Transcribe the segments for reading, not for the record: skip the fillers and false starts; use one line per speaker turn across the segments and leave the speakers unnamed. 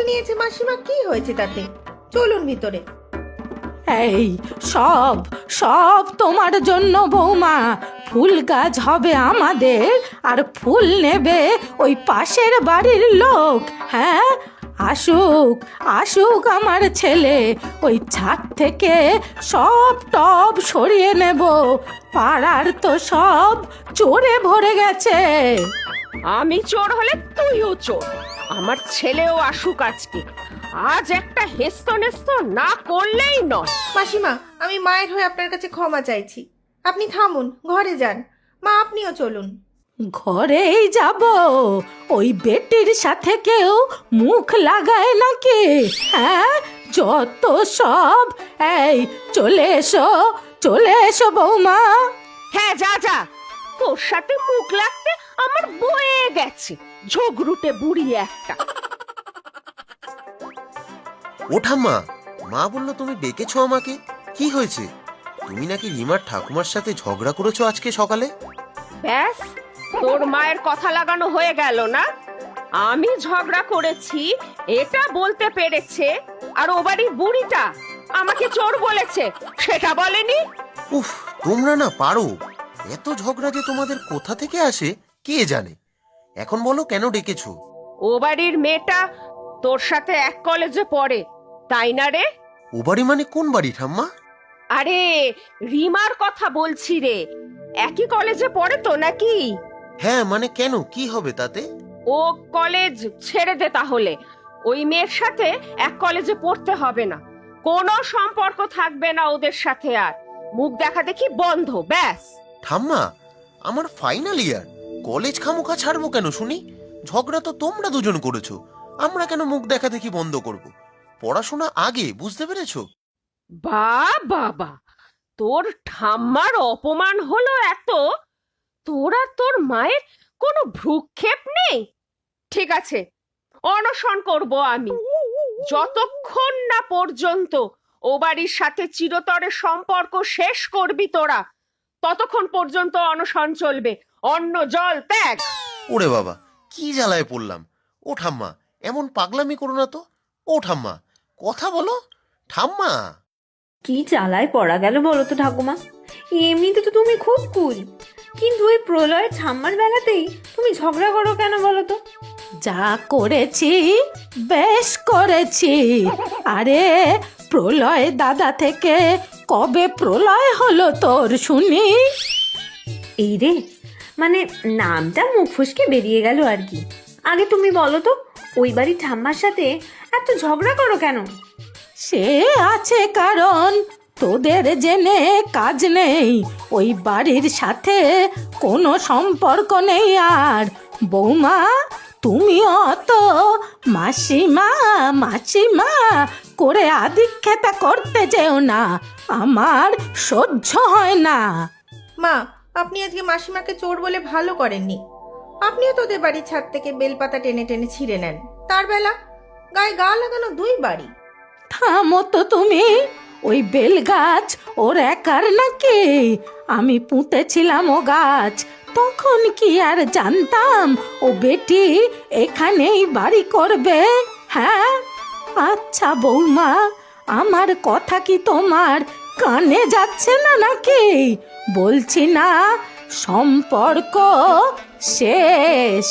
নিয়েছে মাসিমা, কি হয়েছে তাতে? চলুন ভিতরে।
এই সব সব তোমার জন্য বৌমা। ফুল গাছ হবে আমাদের, আর ফুল নেবে ওই পাশের বাড়ির লোক। হ্যাঁ, আসুক আসুক আমার ছেলে, ওই ছাদ থেকে সব টব সরিয়ে নেব। পাড়ার তো সব চোরে ভরে গেছে।
আমি চোর হলে তুইও চোর। আমার ছেলেও আসুক আজকে। আজ একটা হেস্ত নেস্ত না করলেই নয়।
মাসিমা, আমি মায়ের হয়ে আপনার কাছে ক্ষমা চাইছি। আপনি থামুন, ঘরে যান। মা, আপনিও চলুন।
ঘরেই যাব? ওই বেটির সাথে কেউ মুখ লাগায় নাকি? হ্যাঁ, যত সব। এই চলে এসো, চলে এসো বৌমা।
হ্যাঁ, যা যা, তোর সাথে মুখ লাগতে আমার বয়ে গেছে। ঝগড়ুটে বুড়ি একটা।
ও ঠাম্মা, মা বললো তুমি ডেকেছো আমাকে। কি হয়েছে? তুমি নাকি রিমার ঠাকুমার সাথে ঝগড়া করেছো আজকে সকালে?
ব্যাস, তোর মায়ের কথা লাগানো হয়ে গেল না? আমি ঝগড়া করেছি এটা বলতে পেরেছে, আর ও বাড়ির বুড়িটা আমাকে চোর বলেছে সেটা বলেনি।
উফ, তোমরা না পারো। এত ঝগড়া যে তোমাদের কোথা থেকে আসে কে জানে। এখন বলো কেন ডেকেছো?
ও বাড়ির মেয়েটা তোর সাথে এক কলেজে পড়ে, তাই না রে?
ও বাড়ি মানে কোন বাড়ি ঠাম্মা?
আরে রিমার কথা বলছি রে। একই কলেজে পড়ে তো নাকি?
হ্যাঁ, মানে কেন, কি হবে তাতে?
ও কলেজ ছেড়ে দে তাহলে। ওই মেয়ের সাথে এক কলেজে পড়তে হবে না, কোনো সম্পর্ক থাকবে না ওদের সাথে। আর মুখ দেখা দেখি বন্ধ, ব্যাস।
ঠাম্মা, আমার ফাইনাল ইয়ার, কলেজ খামোখা ছাড়বো কেন শুনি? ঝগড়া তো তোমরা দুজন করেছো, আমরা কেন মুখ দেখা দেখি বন্ধ করব? পড়াশোনা আগে, বুঝতে পেরেছো?
বাবা, তোর ঠাম্মার অপমান হলো এত, তোরা তোর মায়ের কোনো ভ্রুক্ষেপ নেই? ঠিক আছে, অনশন করব আমি। যতক্ষণ না পর্যন্ত ও বাড়ির সাথে চিরতরে সম্পর্ক শেষ করবি তোরা, ততক্ষণ পর্যন্ত অনশন চলবে। অন্ন জল ত্যাগ।
ওরে বাবা, কি জ্বালায় পড়লাম। ও ঠাম্মা, এমন পাগলামি করো না তো। ও ঠাম্মা, কথা বলো ঠাম্মা।
কি জ্বালায় পড়া গেল বলো তো ঠাকুমা। এমনিতে তো তুমি খুব কুল, কিন্তু ওই প্রলয়ের ঠাম্মার বেলাতেই তুমি ঝগড়া করো কেন বলো তো?
যা করেছি বেশ করেছি। আরে প্রলয় দাদা থেকে কবে প্রলয় হলো তোর শুনি?
এই রে, মানে নামটা মুখ ফসকে বেরিয়ে গেল আর কি। আগে তুমি বলো তো, ওই বাড়ির ঠাম্মার সাথে এত ঝগড়া করো কেন?
সে আছে কারণ, তোদের জেনে কাজ নেই। ওই বাড়ির সাথে কোনো সম্পর্ক নেই। আর বৌমা, তুমিও অত মাসিমা মাসিমা করে আদিক্ষেতা করতে যেও না, আমার সহ্য হয় না।
মা, আপনি আজকে মাসিমাকে চোর বলে ভালো করেননি। আপনিও তোদের বাড়ির ছাদ থেকে বেলপাতা টেনে টেনে ছিঁড়ে নেন। তার বেলা গায়ে গা লাগানো দুই বাড়ি।
থামো তো তুমি। ওই বেল গাছ ওর একার নাকি? আমি পুঁতেছিলাম ও গাছ, তখন কি আর জানতাম ও বেটি এখানেই বাড়ি করবে? হ্যাঁ, আচ্ছা বৌমা, আমার কথা কি তোমার কানে যাচ্ছে না নাকি? বলছি না সম্পর্ক শেষ।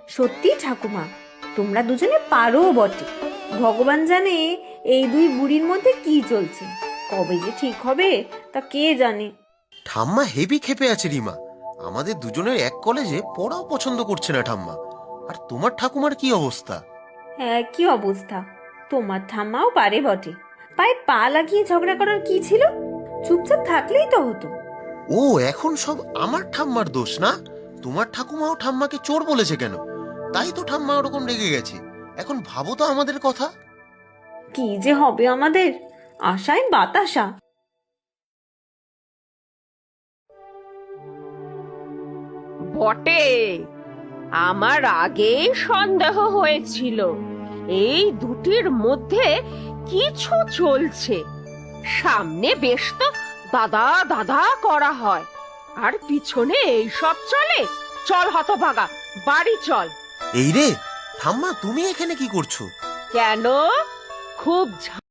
সত্যি ঠাকুমা, তোমরা দুজনে পারো বটে। ভগবান জানে এই দুই বুড়ির মধ্যে কি চলছে। কবে যে ঠিক হবে তা কে জানে।
ঠাম্মা হেভি ক্ষেপে আছে রিমা। আমাদের দুজনের এক কলেজে পড়াও পছন্দ করছে না ঠাম্মা। আর তোমার ঠাকুমার কি অবস্থা?
হ্যাঁ, কি অবস্থা। তোমার ঠাম্মাও পারে বটে। পায়ে পা লাগিয়ে ঝগড়া করার কি ছিল? চুপচাপ থাকলেই তো হতো।
ও, এখন সব আমার ঠাম্মার দোষ না? তোমার ঠাকুমাও ঠাম্মাকে চোর বলেছে কেন? তাই তো ঠাম্মা ওরকম রেগে গেছে। এখন ভাবো তো আমাদের কথা।
কি যে হবে আমাদের, আশায় বাতাসা।
বটে, আমার আগেই সন্দেহ হয়েছিল এই দুটির মধ্যে কিছু চলছে। সামনে বেশ তো দাদা দাদা করা হয়, আর পিছনে এইসব চলে। চল হতভাগা, বাড়ি চল।
এই রে ঠাম্মা, তুমি এখানে কি করছো?
কেন? খুব